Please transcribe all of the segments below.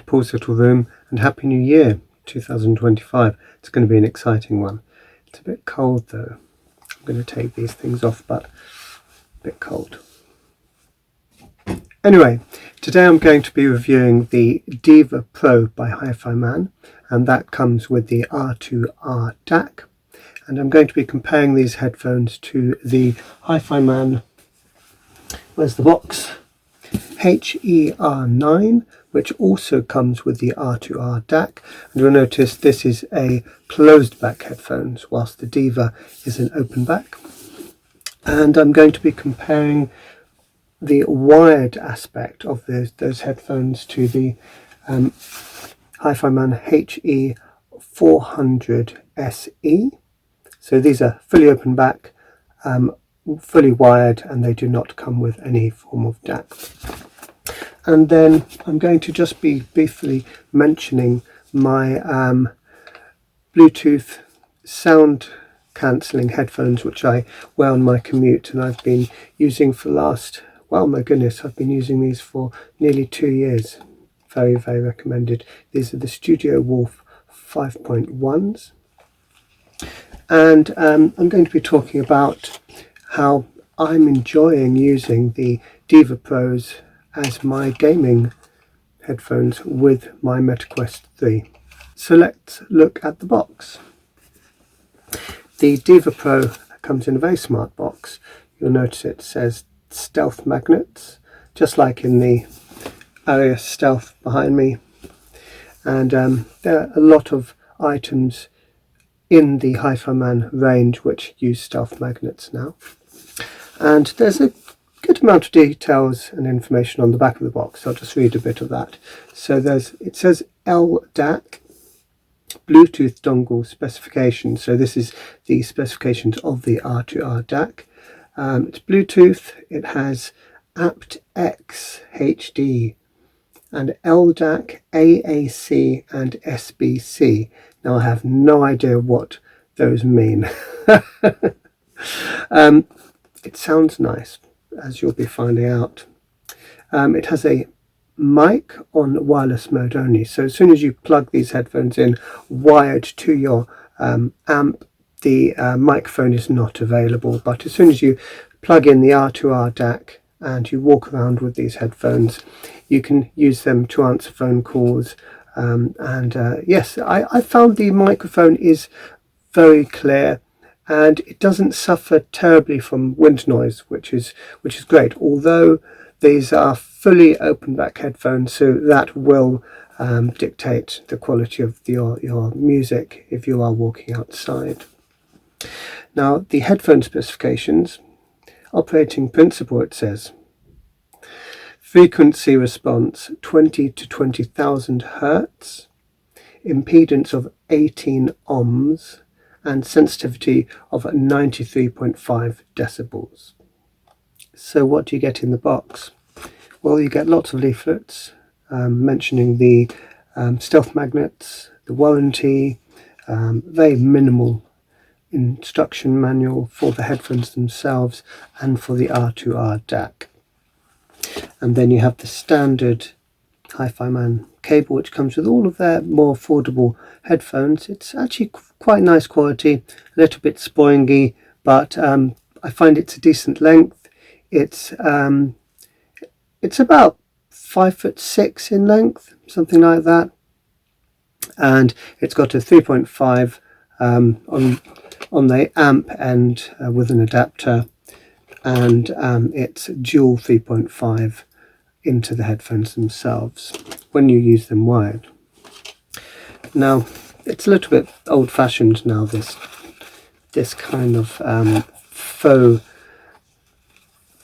Paul's little room, and Happy New Year 2025. It's going to be an exciting one. It's a bit cold though. I'm going to take these things off, but a bit cold. Anyway, today I'm going to be reviewing the Deva Pro by Hifiman, and that comes with the R2R DAC. And I'm going to be comparing these headphones to the Hifiman, where's the box? HER9, which also comes with the R2R DAC. And you'll notice this is a closed back headphones, whilst the Deva is an open back. And I'm going to be comparing the wired aspect of those headphones to the Hifiman He400se. So these are fully open back, fully wired, and they do not come with any form of DAC. And then I'm going to just be briefly mentioning my Bluetooth sound cancelling headphones, which I wear on my commute, and I've been using for the last, well, my goodness, I've been using these for nearly 2 years. Very, very recommended. These are the Studio Wolf 5.1s. And I'm going to be talking about how I'm enjoying using the Deva Pros as my gaming headphones with my Meta Quest3. So let's look at the box. The Deva Pro comes in a very smart box. You'll notice it says stealth magnets, just like in the Arius Stealth behind me. And there are a lot of items in the Hifiman range which use stealth magnets now. And there's a good amount of details and information on the back of the box. I'll just read a bit of that. So it says LDAC, Bluetooth dongle specifications. So this is the specifications of the R2R DAC. It's Bluetooth, it has aptX HD, and LDAC, AAC, and SBC. Now I have no idea what those mean. It sounds nice, as you'll be finding out. It has a mic on wireless mode only, so as soon as you plug these headphones in wired to your amp, the microphone is not available. But as soon as you plug in the R2R DAC and you walk around with these headphones, you can use them to answer phone calls. Yes, I found the microphone is very clear, and it doesn't suffer terribly from wind noise, which is great. Although these are fully open back headphones, so that will dictate the quality of your music if you are walking outside. Now, the headphone specifications, operating principle, it says frequency response 20 to 20,000 Hertz, impedance of 18 ohms, and sensitivity of 93.5 decibels. So what do you get in the box? Well, you get lots of leaflets mentioning the stealth magnets, the warranty, very minimal instruction manual for the headphones themselves and for the R2R DAC. And then you have the standard Hifiman cable, which comes with all of their more affordable headphones. It's actually quite nice quality, a little bit springy, but I find it's a decent length. It's about 5'6" in length, something like that, and it's got a 3.5 on the amp end with an adapter, and it's dual 3.5 into the headphones themselves when you use them wired. Now, it's a little bit old-fashioned now, this kind of faux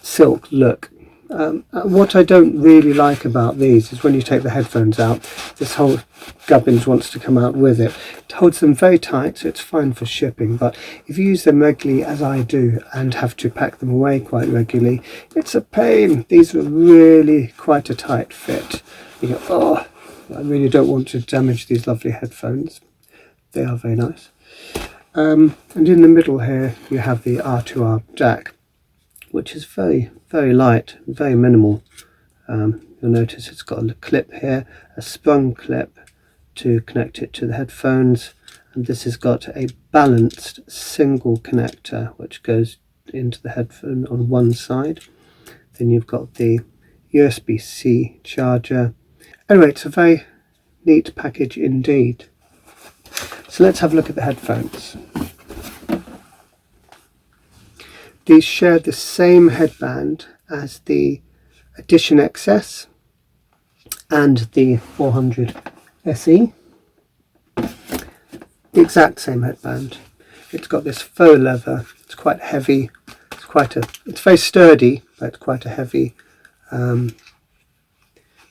silk look. What I don't really like about these is when you take the headphones out, this whole gubbins wants to come out with it. It holds them very tight, so it's fine for shipping, but if you use them regularly, as I do, and have to pack them away quite regularly, it's a pain. These are really quite a tight fit. You go, oh, I really don't want to damage these lovely headphones. They are very nice. And in the middle here, you have the R2R DAC, which is very, very light, very minimal. You'll notice it's got a clip here, a sprung clip to connect it to the headphones, and this has got a balanced single connector which goes into the headphone on one side. Then you've got the USB-C charger. Anyway, it's a very neat package indeed. So let's have a look at the headphones. These share the same headband as the Edition XS and the 400se. The exact same headband. It's got this faux leather. It's quite heavy. It's very sturdy, but it's quite a heavy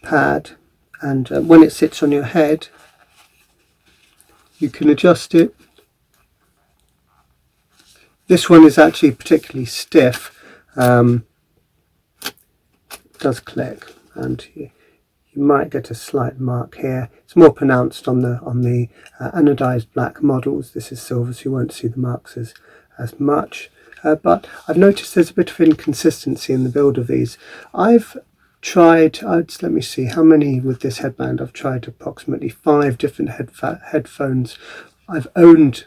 pad. And when it sits on your head, you can adjust it. This one is actually particularly stiff. It does click, and you might get a slight mark here. It's more pronounced on the anodized black models. This is silver, so you won't see the marks as much. But I've noticed there's a bit of inconsistency in the build of these. I've tried, let me see how many with this headband. I've tried approximately 5 different headphones. I've owned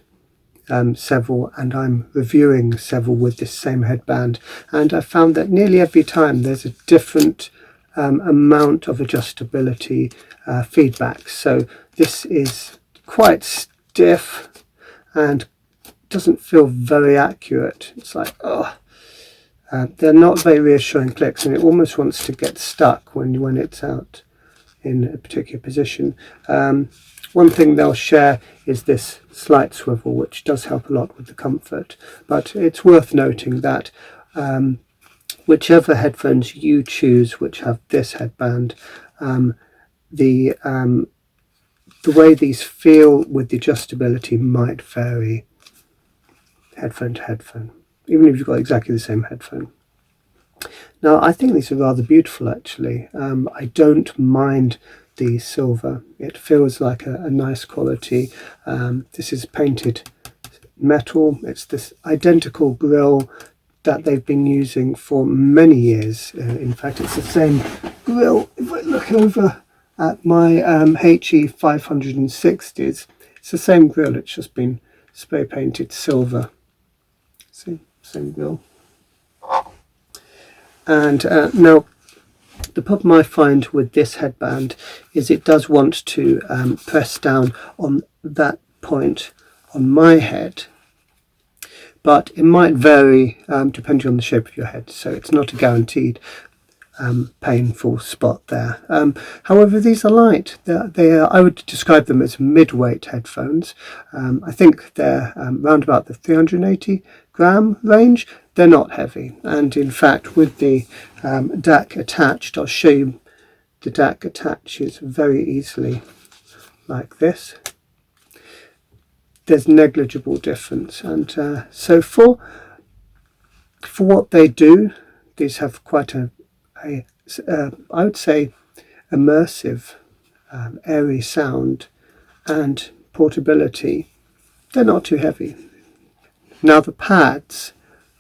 several, and I'm reviewing several with this same headband, and I found that nearly every time there's a different amount of adjustability feedback. So this is quite stiff and doesn't feel very accurate. It's like, they're not very reassuring clicks, and it almost wants to get stuck when it's out in a particular position. One thing they'll share is this slight swivel, which does help a lot with the comfort, but it's worth noting that whichever headphones you choose which have this headband, the way these feel with the adjustability might vary headphone to headphone, even if you've got exactly the same headphone. Now, I think these are rather beautiful actually. I don't mind the silver. It feels like a nice quality. This is painted metal. It's this identical grille that they've been using for many years. In fact, it's the same grille. If I look over at my He500ses, it's the same grille. It's just been spray painted silver. See, same grille. And now, the problem I find with this headband is it does want to press down on that point on my head, but it might vary depending on the shape of your head, so it's not a guaranteed painful spot there. However, these are light. I would describe them as mid-weight headphones. I think they're round about the 380 gram range. They're not heavy, and in fact with the DAC attached, I'll show you, the DAC attaches very easily like this. There's negligible difference, and so for what they do, these have quite a I would say immersive, airy sound and portability. They're not too heavy. Now the pads,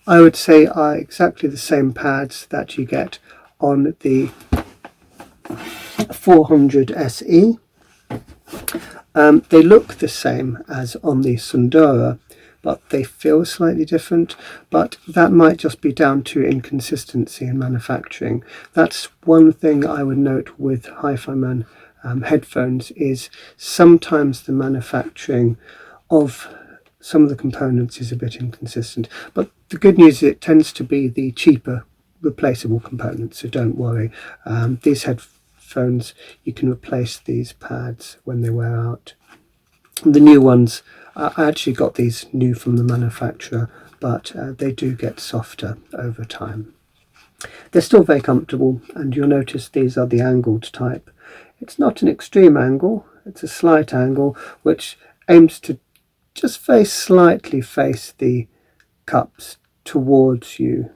I would say, are exactly the same pads that you get on the 400se. They look the same as on the Sundara, but they feel slightly different, but that might just be down to inconsistency in manufacturing. That's one thing I would note with Hifiman headphones, is sometimes the manufacturing of some of the components is a bit inconsistent, but the good news is it tends to be the cheaper replaceable components, so don't worry. These headphones, you can replace these pads when they wear out. The new ones, I actually got these new from the manufacturer, but they do get softer over time. They're still very comfortable, and you'll notice these are the angled type. It's not an extreme angle, it's a slight angle which aims to just very slightly face the cups towards you.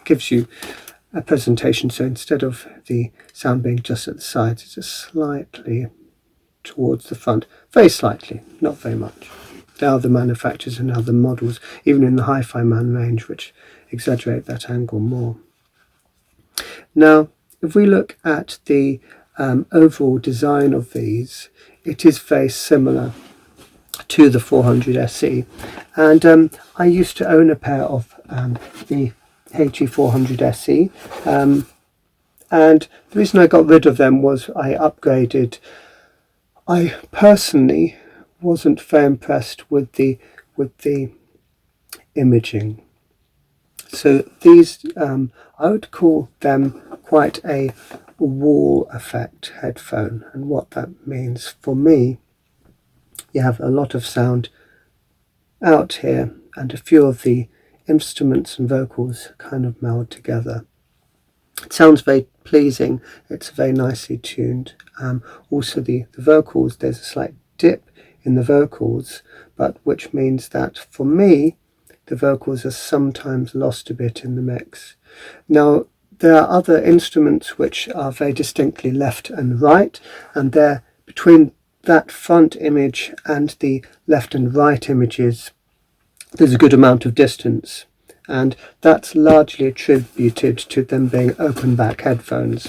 Gives you a presentation, so instead of the sound being just at the sides, it's just slightly towards the front, very slightly, not very much. There are other manufacturers and other models, even in the Hifiman range, which exaggerate that angle more. Now, if we look at the overall design of these, it is very similar to the 400se, and I used to own a pair of the He400se, and the reason I got rid of them was I upgraded. I personally wasn't very impressed with the imaging. So these, I would call them quite a wall effect headphone, and what that means for me, you have a lot of sound out here and a few of the instruments and vocals kind of meld together. It sounds very pleasing, it's very nicely tuned. Also the vocals, there's a slight dip in the vocals, but which means that for me the vocals are sometimes lost a bit in the mix. Now there are other instruments which are very distinctly left and right, and they're between that front image and the left and right images there's a good amount of distance, and that's largely attributed to them being open back headphones,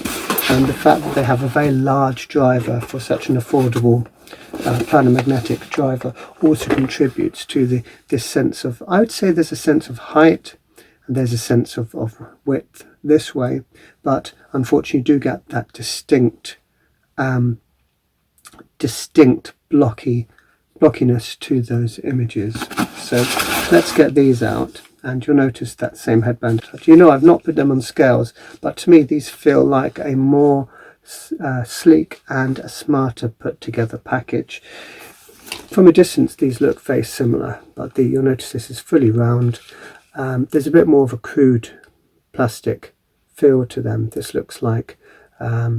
and the fact that they have a very large driver for such an affordable magnetic driver also contributes to this sense of, I would say there's a sense of height and there's a sense of width this way, but unfortunately you do get that distinct blockiness to those images. So let's get these out, and you'll notice that same headband. You know, I've not put them on scales, but to me these feel like a more sleek and a smarter put together package. From a distance these look very similar, but you'll notice this is fully round. There's a bit more of a crude plastic feel to them. This looks like a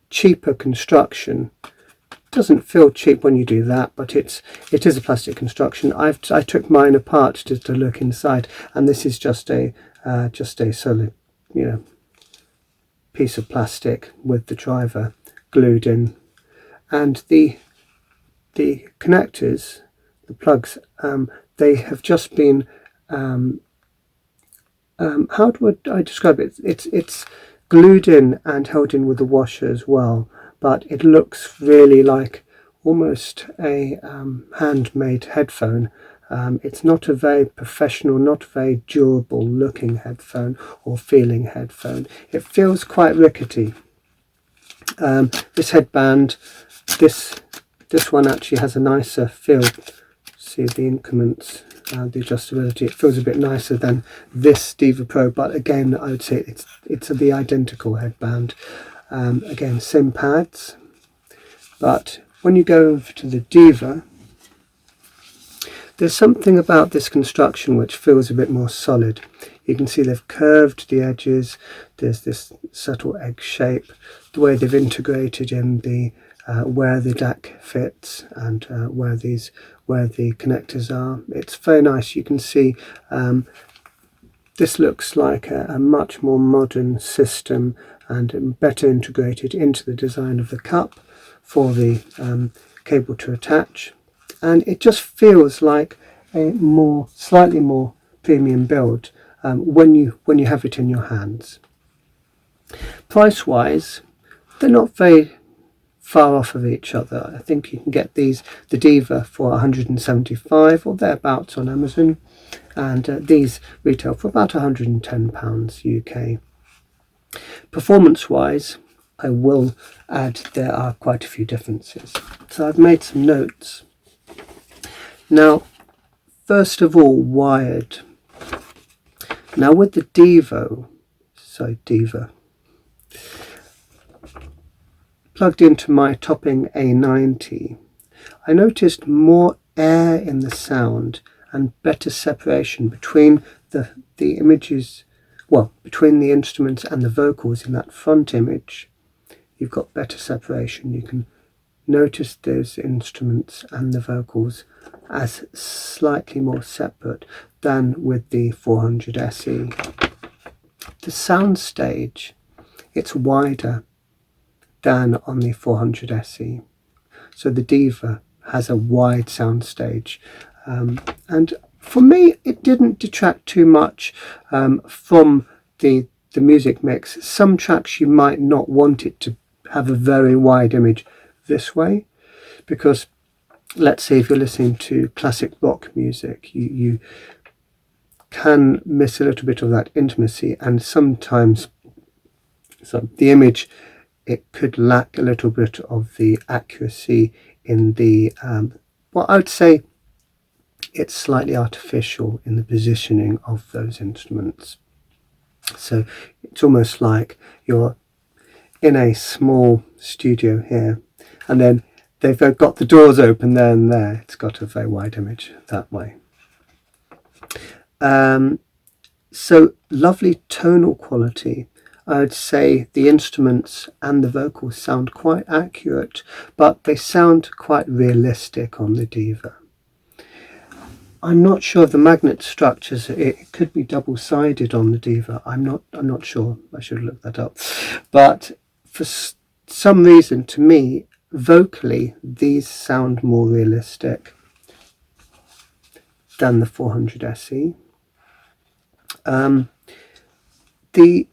cheaper construction. Doesn't feel cheap when you do that, but it is a plastic construction. I took mine apart to look inside, and this is just a solid, piece of plastic with the driver glued in, and the connectors, the plugs, they have just been how would I describe it? It's glued in and held in with a washer as well, but it looks really like almost a handmade headphone. It's not a very professional, not very durable looking headphone or feeling headphone. It feels quite rickety. This headband, this one actually has a nicer feel. See the increments, the adjustability. It feels a bit nicer than this Deva Pro, but again I would say it's the identical headband. Again, same pads, but when you go over to the Deva, there's something about this construction which feels a bit more solid. You can see they've curved the edges, there's this subtle egg shape, the way they've integrated in the where the DAC fits and where the connectors are. It's very nice. You can see this looks like a much more modern system and better integrated into the design of the cup for the cable to attach, and it just feels like a slightly more premium build when you have it in your hands. Price wise, they're not very far off of each other. I think you can get the Deva for 175 or thereabouts on Amazon, and these retail for about £110 UK. Performance wise, I will add there are quite a few differences, so I've made some notes. Now, first of all, wired. Now with the Deva plugged into my Topping A90, I noticed more air in the sound and better separation between the images, well, between the instruments and the vocals. In that front image you've got better separation. You can notice those instruments and the vocals as slightly more separate than with the 400se. The sound stage, it's wider than on the 400se, so the Deva has a wide sound stage, and for me it didn't detract too much from the the music mix. Some tracks you might not want it to have a very wide image this way, because let's say if you're listening to classic rock music, you can miss a little bit of that intimacy, and sometimes the image, it could lack a little bit of the accuracy in the well, I would say it's slightly artificial in the positioning of those instruments. So it's almost like you're in a small studio here, and then they've got the doors open there and there. It's got a very wide image that way. So lovely tonal quality. I would say the instruments and the vocals sound quite accurate, but they sound quite realistic on the Deva. I'm not sure of the magnet structures. It could be double-sided on the Deva. I'm not sure. I should look that up. But for some reason, to me, vocally, these sound more realistic than the 400se. The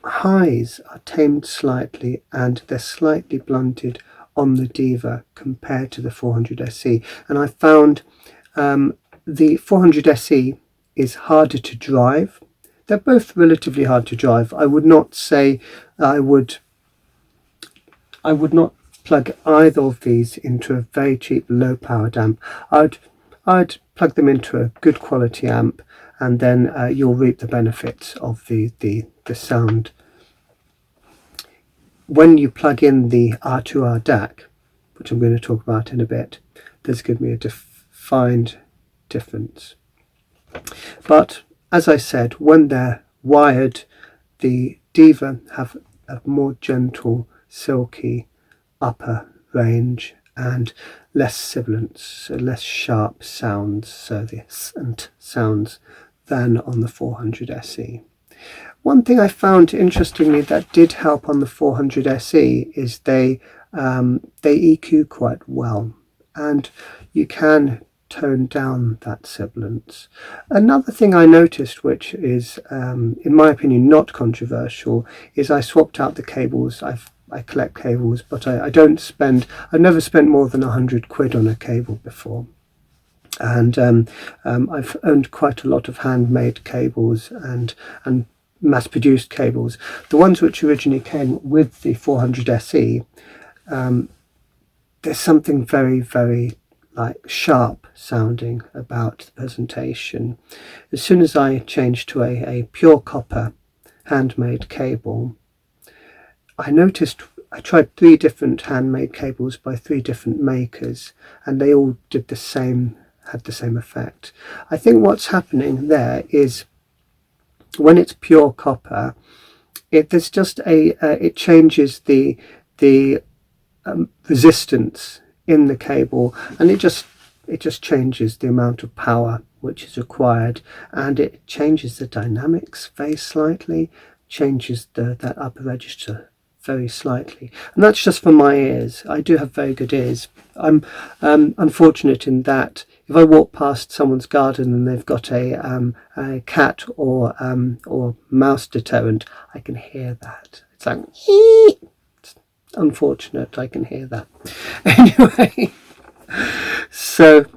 highs are tamed slightly, and they're slightly blunted on the Deva compared to the 400se. And I found the 400se is harder to drive. They're both relatively hard to drive. I would not say I would not plug either of these into a very cheap low powered amp. I'd plug them into a good quality amp, and then you'll reap the benefits of the sound. When you plug in the R2R DAC, which I'm going to talk about in a bit, does give me a defined difference. But as I said, when they're wired, the Deva have a more gentle, silky upper range and less sibilance, so less sharp sounds, so the sounds, than on the 400se. One thing I found interestingly that did help on the 400se is they EQ quite well, and you can tone down that sibilance. Another thing I noticed, which is in my opinion not controversial, is I swapped out the cables. I collect cables, but I've never spent more than £100 on a cable before. And I've owned quite a lot of handmade cables and mass-produced cables. The ones which originally came with the 400se, there's something very, very like sharp sounding about the presentation. As soon as I changed to a pure copper handmade cable, I noticed I tried 3 different handmade cables by 3 different makers, and they all had the same effect. I think what's happening there is when it's pure copper, it changes the resistance in the cable, and it just changes the amount of power which is required, and it changes the dynamics very slightly, changes that upper register very slightly, and that's just for my ears. I do have very good ears. I'm unfortunate in that if I walk past someone's garden and they've got a cat or mouse deterrent, I can hear that. It's like, it's unfortunate, I can hear that. Anyway, so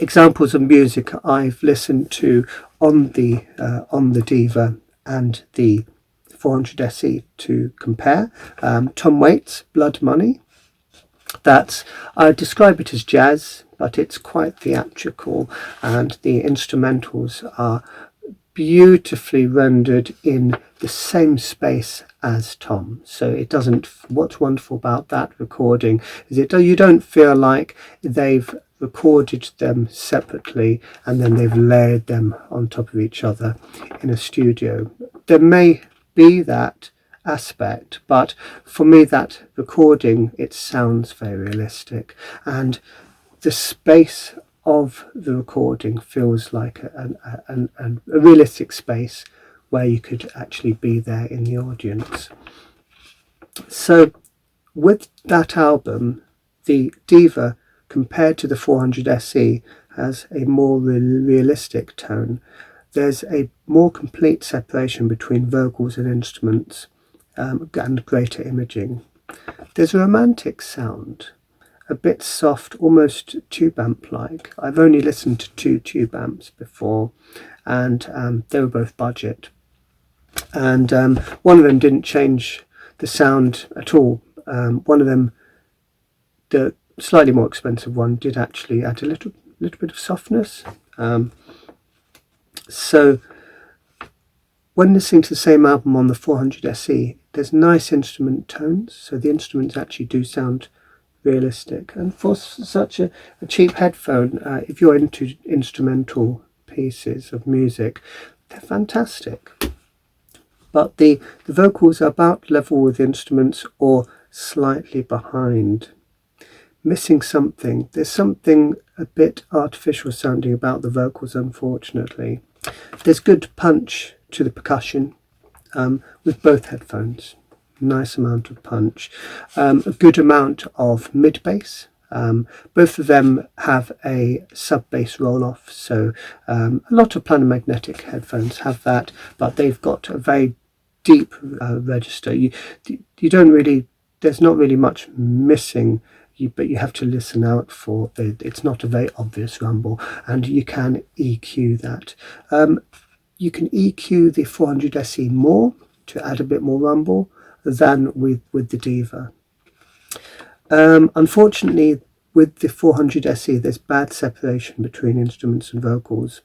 examples of music I've listened to on the Deva and the 400se to compare. Tom Waits' Blood Money. I describe it as jazz, but it's quite theatrical, and the instrumentals are beautifully rendered in the same space as Tom. So it doesn't. What's wonderful about that recording is you don't feel like they've recorded them separately and then they've layered them on top of each other in a studio. There may be that aspect, but for me that recording, it sounds very realistic, and the space of the recording feels like a realistic space where you could actually be there in the audience. So with that album, the Deva compared to the 400se has a more realistic tone. there's a more complete separation between vocals and instruments, and greater imaging. There's a romantic sound, a bit soft, almost tube amp like. I've only listened to 2 tube amps before, and they were both budget, and one of them didn't change the sound at all. One of them, the slightly more expensive one, did actually add a little bit of softness. So when listening to the same album on the 400se, there's nice instrument tones, so the instruments actually do sound realistic. And for such a cheap headphone, if you're into instrumental pieces of music, they're fantastic. But the vocals are about level with instruments or slightly behind. Missing something. There's something a bit artificial sounding about the vocals, unfortunately. There's good punch to the percussion with both headphones. Nice amount of punch. A good amount of mid-bass. Both of them have a sub-bass roll-off, so a lot of planar magnetic headphones have that, but they've got a very deep register. You don't really, there's not really much missing, but you have to listen out for it. It's not a very obvious rumble, and you can EQ that. You can EQ the 400se more to add a bit more rumble than with the Deva. Unfortunately, with the 400se, there's bad separation between instruments and vocals.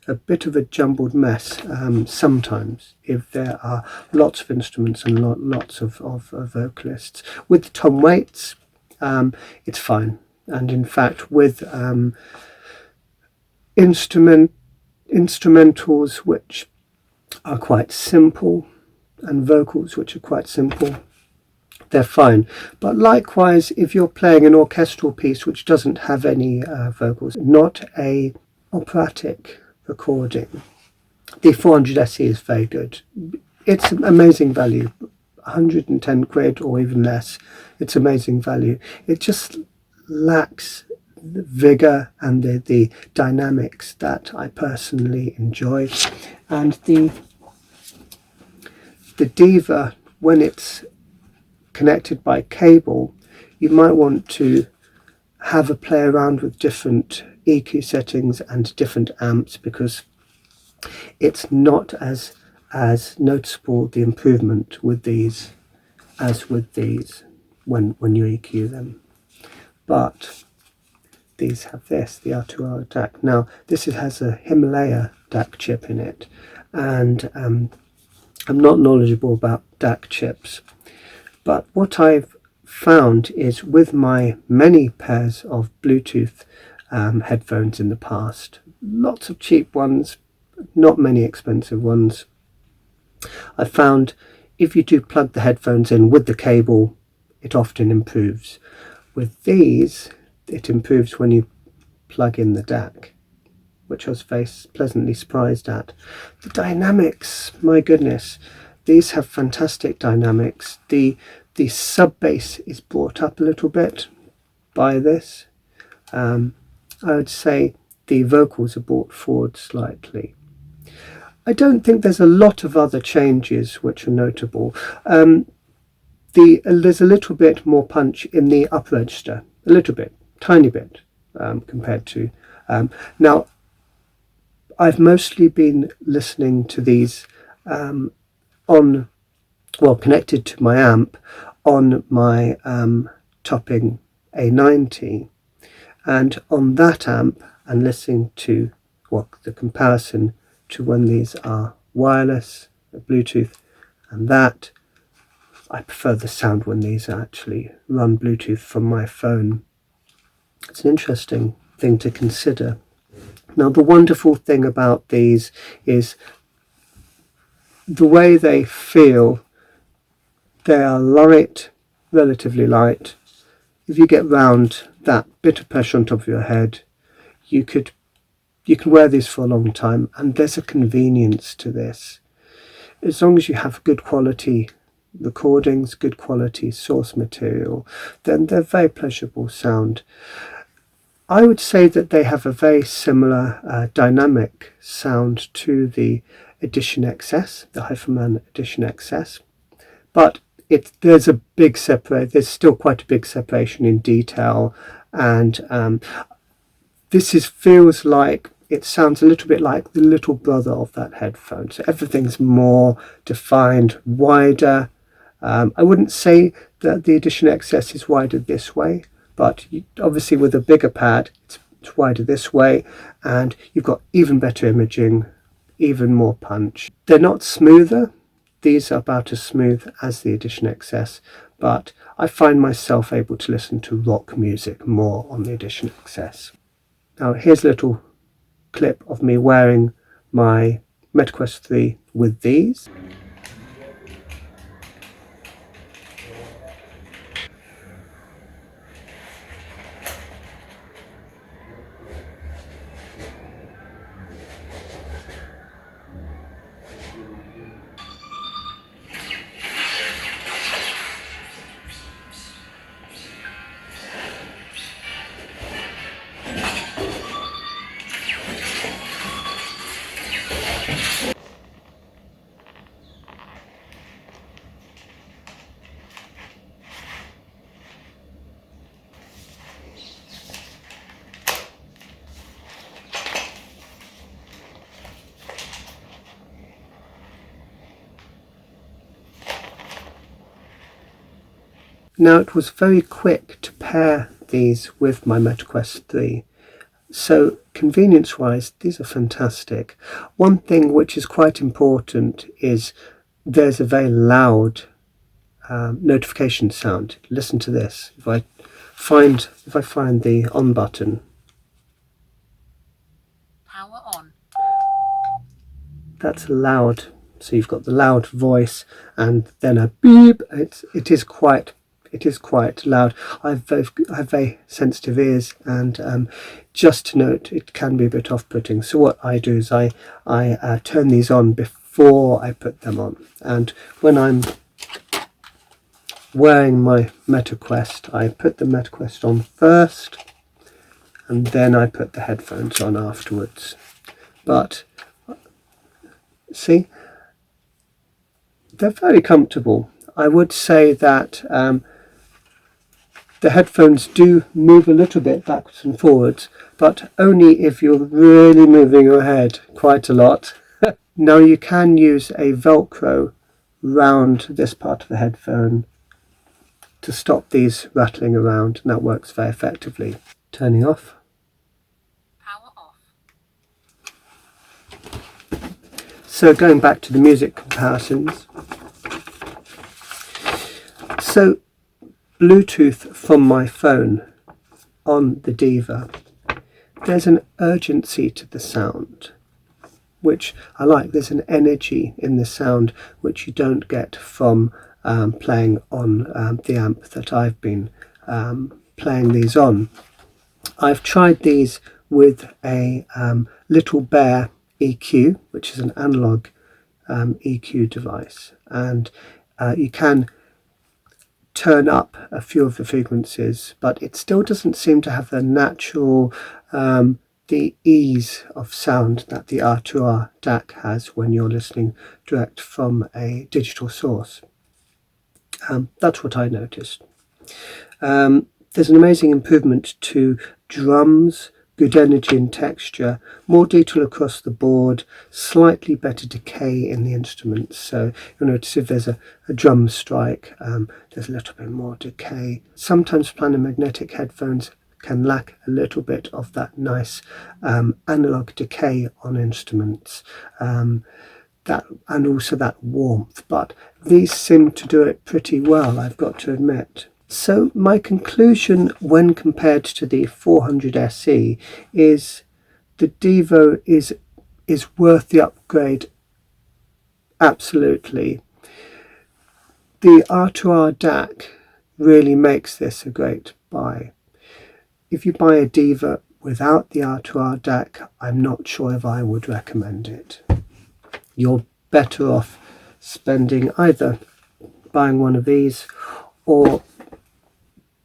A bit of a jumbled mess sometimes if there are lots of instruments and lots of vocalists. With the tom waits, it's fine. And in fact, with instrumentals which are quite simple and vocals which are quite simple, they're fine. But likewise, if you're playing an orchestral piece which doesn't have any vocals, not a operatic recording, the 400se is very good. It's an amazing value, 110 quid or even less. It's amazing value. It just lacks the vigor and the dynamics that I personally enjoy. And the Deva, when it's connected by cable, you might want to have a play around with different EQ settings and different amps, because it's not as noticeable the improvement with these as with these when you EQ them. But these have this, the R2R DAC. Now this has a Himalaya DAC chip in it, and I'm not knowledgeable about DAC chips, but what I've found is with my many pairs of Bluetooth headphones in the past, lots of cheap ones, not many expensive ones, I found if you do plug the headphones in with the cable, it often improves. With these, it improves when you plug in the DAC, which I was very pleasantly surprised at. The dynamics, my goodness, these have fantastic dynamics. The sub bass is brought up a little bit by this. I would say the vocals are brought forward slightly. I don't think there's a lot of other changes which are notable. There's a little bit more punch in the up register, a little bit, tiny bit, compared to now. I've mostly been listening to these connected to my amp on my topping A90, and on that amp, and listening to the comparison to when these are wireless, Bluetooth, and that, I prefer the sound when these actually run Bluetooth from my phone. It's an interesting thing to consider. Now, the wonderful thing about these is the way they feel. They are light, relatively light. If you get round that bit of pressure on top of your head, you can wear these for a long time, and there's a convenience to this. As long as you have good quality recordings, good quality source material, then they're very pleasurable sound. I would say that they have a very similar dynamic sound to the Edition XS, the Hifiman Edition XS, but there's a big there's still quite a big separation in detail, and feels like it sounds a little bit like the little brother of that headphone. So everything's more defined, wider. I wouldn't say that the Edition XS is wider this way, but obviously with a bigger pad, it's wider this way, and you've got even better imaging, even more punch. They're not smoother. These are about as smooth as the Edition XS, but I find myself able to listen to rock music more on the Edition XS. Now here's a little clip of me wearing my Meta Quest3 with these. Now it was very quick to pair these with my Meta Quest 3, so convenience wise these are fantastic. One thing which is quite important is there's a very loud notification sound. Listen to this. If I find the on button, power on, that's loud. So you've got the loud voice and then a beep. It is quite loud. I have very sensitive ears, and just to note, it can be a bit off-putting. So what I do is I turn these on before I put them on, and when I'm wearing my Meta Quest, I put the Meta Quest on first, and then I put the headphones on afterwards. But see, they're very comfortable. I would say that the headphones do move a little bit backwards and forwards, but only if you're really moving your head quite a lot. Now you can use a Velcro round this part of the headphone to stop these rattling around, and that works very effectively. Turning off. power off, So going back to the music comparisons. So Bluetooth from my phone on the Deva, there's an urgency to the sound which I like. There's an energy in the sound which you don't get from playing on the amp that I've been playing these on. I've tried these with a Little Bear EQ, which is an analog EQ device, and you can turn up a few of the frequencies, but it still doesn't seem to have the natural the ease of sound that the R2R DAC has when you're listening direct from a digital source. That's what I noticed. There's an amazing improvement to drums, good energy and texture, more detail across the board, slightly better decay in the instruments. So you'll notice if there's a drum strike, there's a little bit more decay. Sometimes planar magnetic headphones can lack a little bit of that nice analog decay on instruments, and also that warmth, but these seem to do it pretty well, I've got to admit. So my conclusion when compared to the He400se is the Deva is worth the upgrade, absolutely. The R2R DAC really makes this a great buy. If you buy a Deva without the R2R DAC, I'm not sure if I would recommend it. You're better off spending either buying one of these or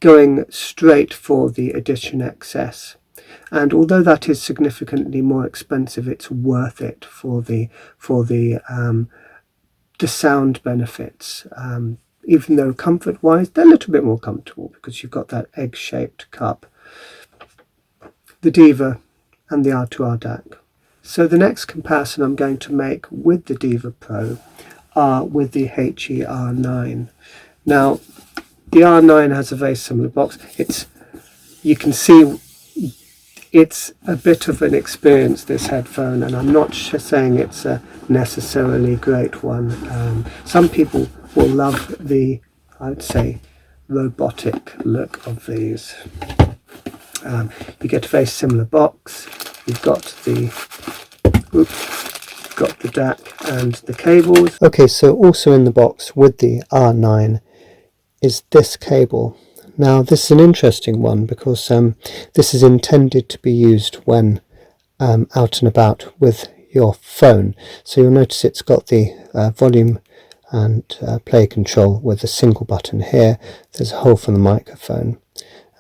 going straight for the Edition XS. And although that is significantly more expensive, it's worth it for the sound benefits. Even though comfort-wise, they're a little bit more comfortable because you've got that egg-shaped cup. The Deva and the R2R DAC. So the next comparison I'm going to make with the Deva Pro are with the HE-R9. Now, the R9 has a very similar box. You can see it's a bit of an experience, this headphone, and I'm not saying it's a necessarily great one. Some people will love the, I would say, robotic look of these. You get a very similar box. You've got the DAC and the cables. Okay, so also in the box with the R9 is this cable. Now this is an interesting one because this is intended to be used when out and about with your phone. So you'll notice it's got the volume and play control with a single button here. There's a hole for the microphone,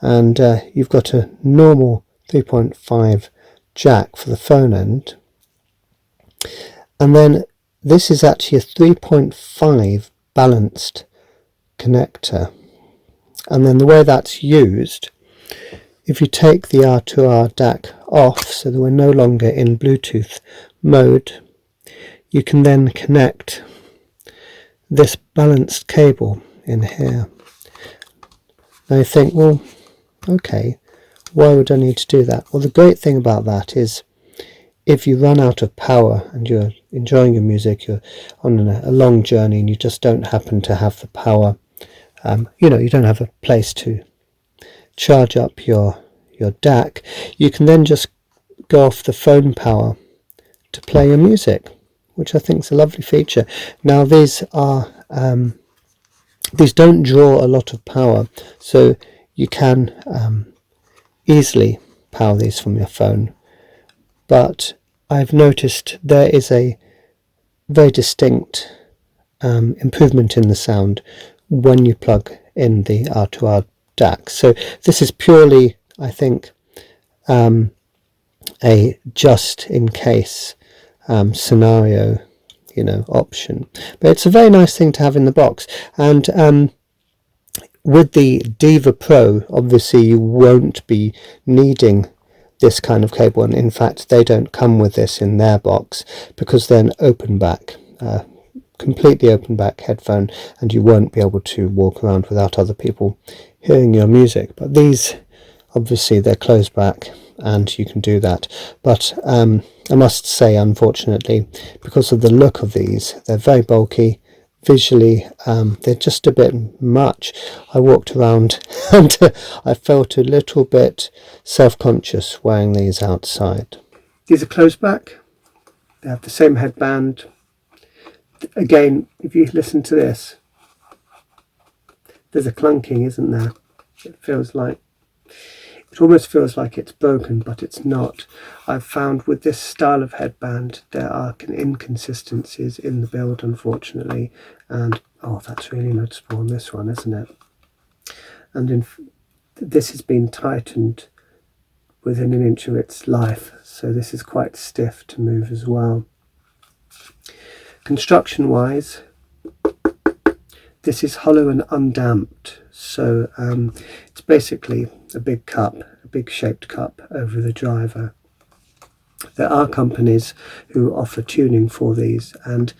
and you've got a normal 3.5 jack for the phone end, and then this is actually a 3.5 balanced connector. And then the way that's used, if you take the R2R DAC off so that we're no longer in Bluetooth mode, you can then connect this balanced cable in here. Now you think, well, okay, why would I need to do that? Well, the great thing about that is if you run out of power and you're enjoying your music, you're on a long journey and you just don't happen to have the power, you don't have a place to charge up your DAC, you can then just go off the phone power to play your music, which I think is a lovely feature. Now these don't draw a lot of power, so you can easily power these from your phone, but I've noticed there is a very distinct improvement in the sound when you plug in the R2R DAC. So this is purely, I think, a just in case scenario, option. But it's a very nice thing to have in the box. And with the Deva Pro, obviously you won't be needing this kind of cable, and in fact they don't come with this in their box because they're an open back, completely open back headphone, and you won't be able to walk around without other people hearing your music. But these, obviously they're closed back and you can do that. But I must say, unfortunately, because of the look of these, they're very bulky. Visually, they're just a bit much. I walked around and I felt a little bit self-conscious wearing these outside. These are closed back. They have the same headband. Again, if you listen to this, there's a clunking, isn't there? It almost feels like it's broken, but it's not. I've found with this style of headband there are inconsistencies in the build, unfortunately, and that's really noticeable on this one, isn't it? And this has been tightened within an inch of its life, so this is quite stiff to move as well. Construction wise, this is hollow and undamped, so it's basically a big cup, a big shaped cup over the driver. There are companies who offer tuning for these, and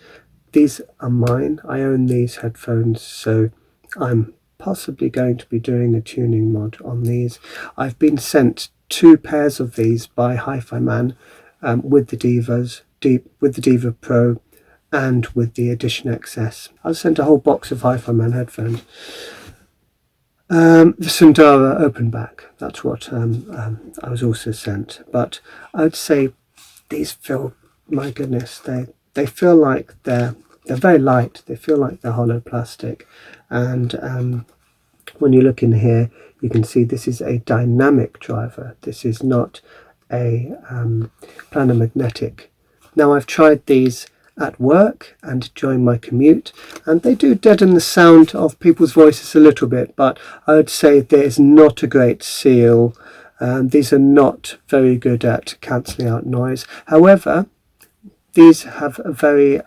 these are mine. I own these headphones, so I'm possibly going to be doing a tuning mod on these. I've been sent 2 pairs of these by Hifiman with the Deva Pro and with the Edition XS. I was sent a whole box of Hifiman headphones. The Sundara open back, that's what I was also sent. But I would say these feel, my goodness, they feel like they're very light. They feel like they're hollow plastic. And when you look in here, you can see this is a dynamic driver. This is not a planar magnetic. Now I've tried these at work and during my commute, and they do deaden the sound of people's voices a little bit, but I would say there's not a great seal These are not very good at cancelling out noise. However, these have a very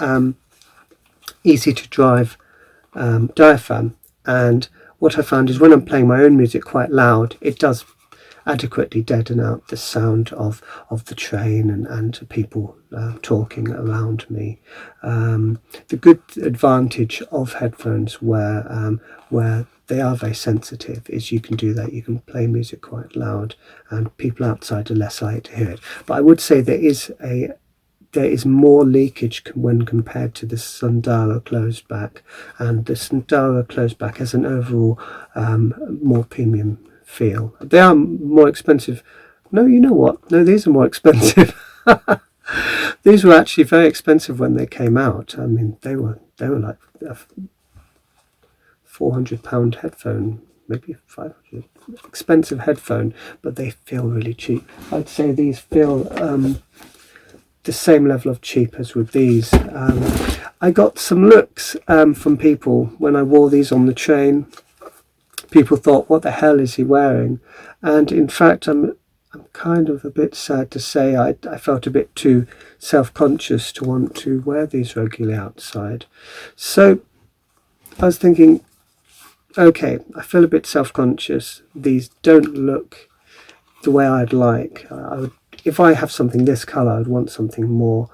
easy to drive diaphragm, and what I found is when I'm playing my own music quite loud, it does adequately deaden out the sound of the train and people talking around me. The good advantage of headphones where they are very sensitive is you can do that. You can play music quite loud and people outside are less likely to hear it. But I would say there is more leakage when compared to the Sundara closed back, and the Sundara closed back has an overall more premium feel. They are more expensive. No, you know what? No, these are more expensive. These were actually very expensive when they came out. I mean, they were like a £400 headphone, maybe 500. Expensive headphone, but they feel really cheap. I'd say these feel the same level of cheap as with these. I got some looks from people when I wore these on the train. People thought, what the hell is he wearing? And in fact, I'm kind of a bit sad to say I felt a bit too self-conscious to want to wear these regularly outside. So I was thinking, okay, I feel a bit self-conscious. These don't look the way I'd like. If I have something this colour, I'd want something more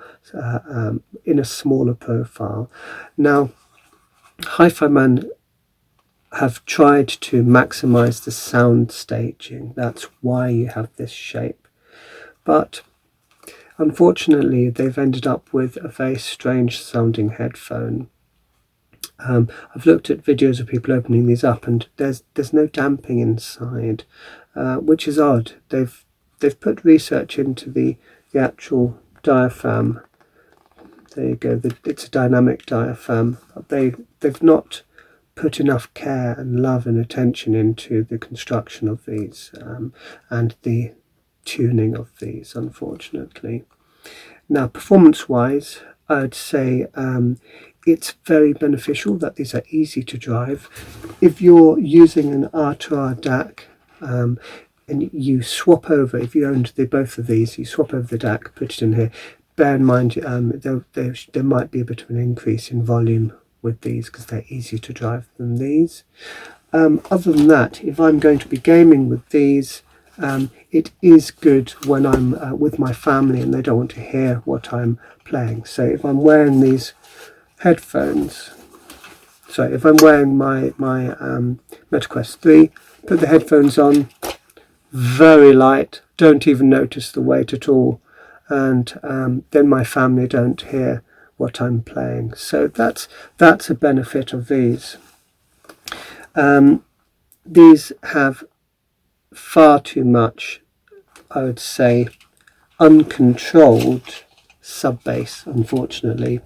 in a smaller profile. Now, Hifiman have tried to maximize the sound staging. That's why you have this shape. But unfortunately, they've ended up with a very strange sounding headphone. I've looked at videos of people opening these up, and there's no damping inside, which is odd. They've put research into the actual diaphragm. There you go. It's a dynamic diaphragm. But they've not put enough care and love and attention into the construction of these and the tuning of these, unfortunately. Now, performance-wise, I'd say it's very beneficial that these are easy to drive. If you're using an R2R DAC and you swap over, if you owned both of these, you swap over the DAC, put it in here, bear in mind there might be a bit of an increase in volume with these because they're easier to drive than these. Other than that, if I'm going to be gaming with these, it is good when I'm with my family and they don't want to hear what I'm playing. So if I'm wearing these headphones, if I'm wearing my Meta Quest3, put the headphones on, very light, don't even notice the weight at all, and then my family don't hear what I'm playing. So that's a benefit of these. These have far too much, I would say, uncontrolled sub bass, unfortunately.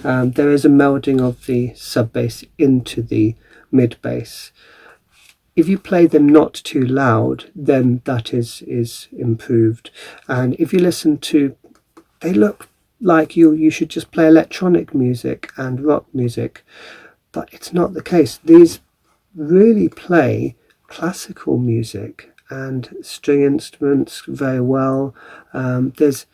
There is a melding of the sub bass into the mid bass. If you play them not too loud, then that is improved. And if you listen to, they look like you should just play electronic music and rock music, but it's not the case. These really play classical music and string instruments very well. There's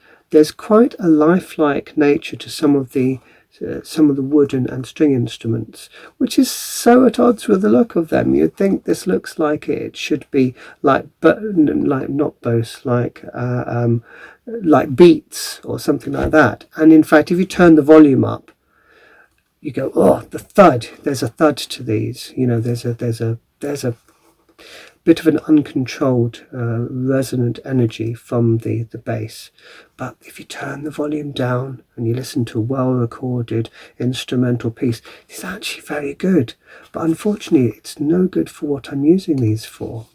quite a lifelike nature to some of the wood and string instruments, which is so at odds with the look of them. You'd think this looks like it should be like not Bose, like Beats or something like that. And in fact, if you turn the volume up, you go, oh, the thud. There's a thud to these. You know, there's a bit of an uncontrolled resonant energy from the bass. But if you turn the volume down and you listen to a well-recorded instrumental piece, it's actually very good. But unfortunately, it's no good for what I'm using these for.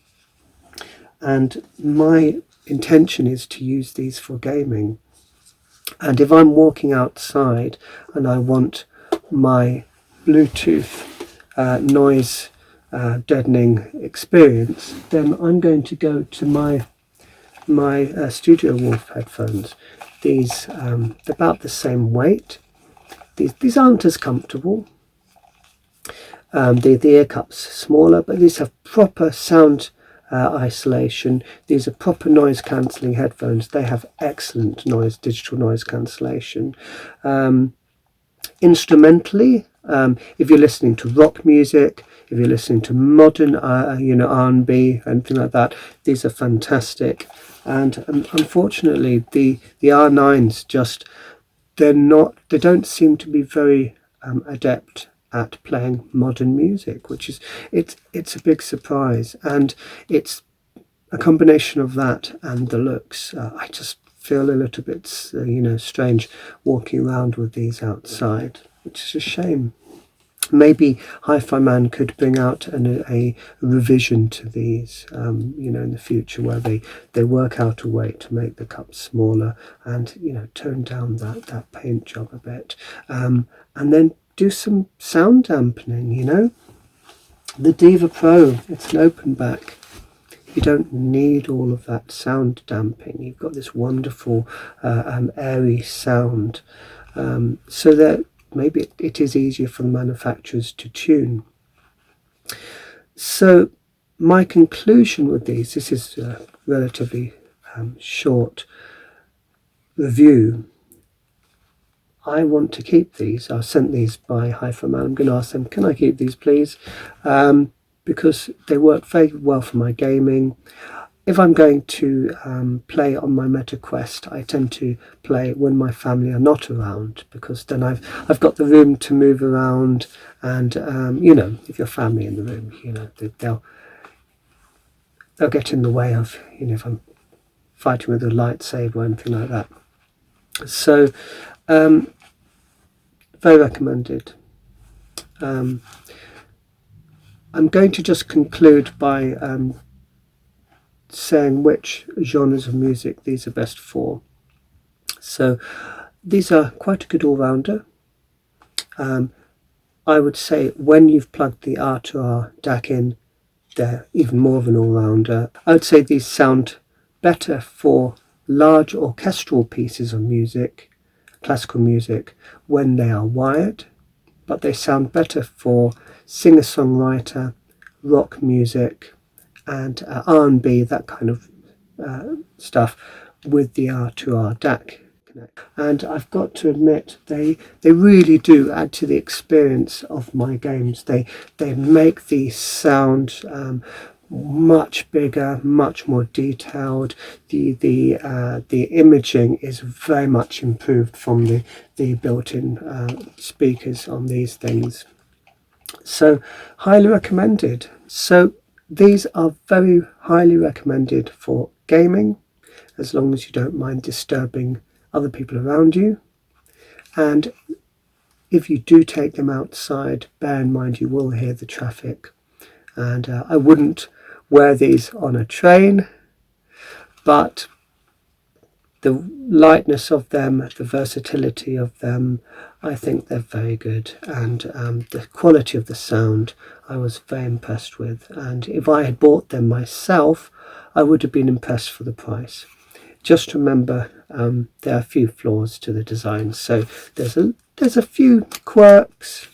And my intention is to use these for gaming. And if I'm walking outside and I want my Bluetooth noise deadening experience, then I'm going to go to my Studio Wolf headphones. These they're about the same weight. These aren't as comfortable. The ear cup's smaller, but these have proper sound isolation. These are proper noise cancelling headphones. They have excellent digital noise cancellation. Instrumentally, if you're listening to rock music, if you're listening to modern R&B, anything like that, these are fantastic. And unfortunately, the R9s they don't seem to be very adept at playing modern music, which is it's a big surprise. And it's a combination of that and the looks. I just feel a little bit strange walking around with these outside, which is a shame. Maybe Hifiman could bring out a revision to these, in the future, where they work out a way to make the cups smaller and tone down that paint job a bit, and then do some sound dampening. The Deva Pro, it's an open back. You don't need all of that sound damping. You've got this wonderful airy sound, so that maybe it is easier for the manufacturers to tune. So my conclusion with this is a relatively short review. I want to keep these. I was sent these by Hifiman. I'm going to ask them, can I keep these please? Because they work very well for my gaming. If I'm going to play on my Meta Quest, I tend to play when my family are not around, because then I've got the room to move around, and if your family in the room, they'll get in the way of if I'm fighting with a lightsaber or anything like that. So very recommended. I'm going to just conclude by saying which genres of music these are best for. So these are quite a good all-rounder. I would say when you've plugged the R2R DAC in, they're even more of an all-rounder. I would say these sound better for large orchestral pieces of music, classical music, when they are wired, but they sound better for singer-songwriter, rock music, and R&B, that kind of stuff, with the R2R DAC. And I've got to admit, they really do add to the experience of my games. They make the sound much bigger, much more detailed. The imaging is very much improved from the built-in speakers on these things. So highly recommended. So these are very highly recommended for gaming, as long as you don't mind disturbing other people around you. And if you do take them outside, bear in mind you will hear the traffic. And I wouldn't wear these on a train, but the lightness of them, the versatility of them, I think they're very good. And the quality of the sound, I was very impressed with. And if I had bought them myself, I would have been impressed for the price. Just remember, there are a few flaws to the design. So there's a few quirks,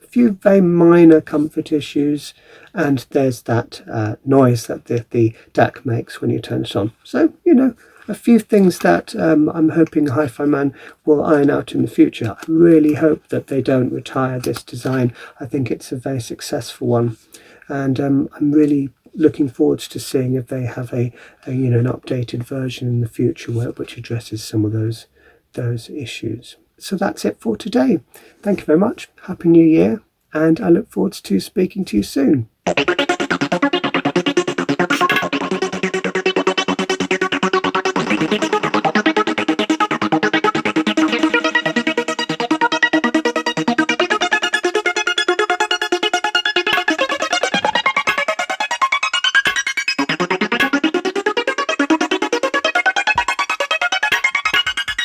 a few very minor comfort issues, and there's that noise that the DAC makes when you turn it on. So, a few things that I'm hoping Hifiman will iron out in the future. I really hope that they don't retire this design. I think it's a very successful one, and I'm really looking forward to seeing if they have an updated version in the future which addresses some of those issues. So that's it for today. Thank you very much. Happy New Year, and I look forward to speaking to you soon.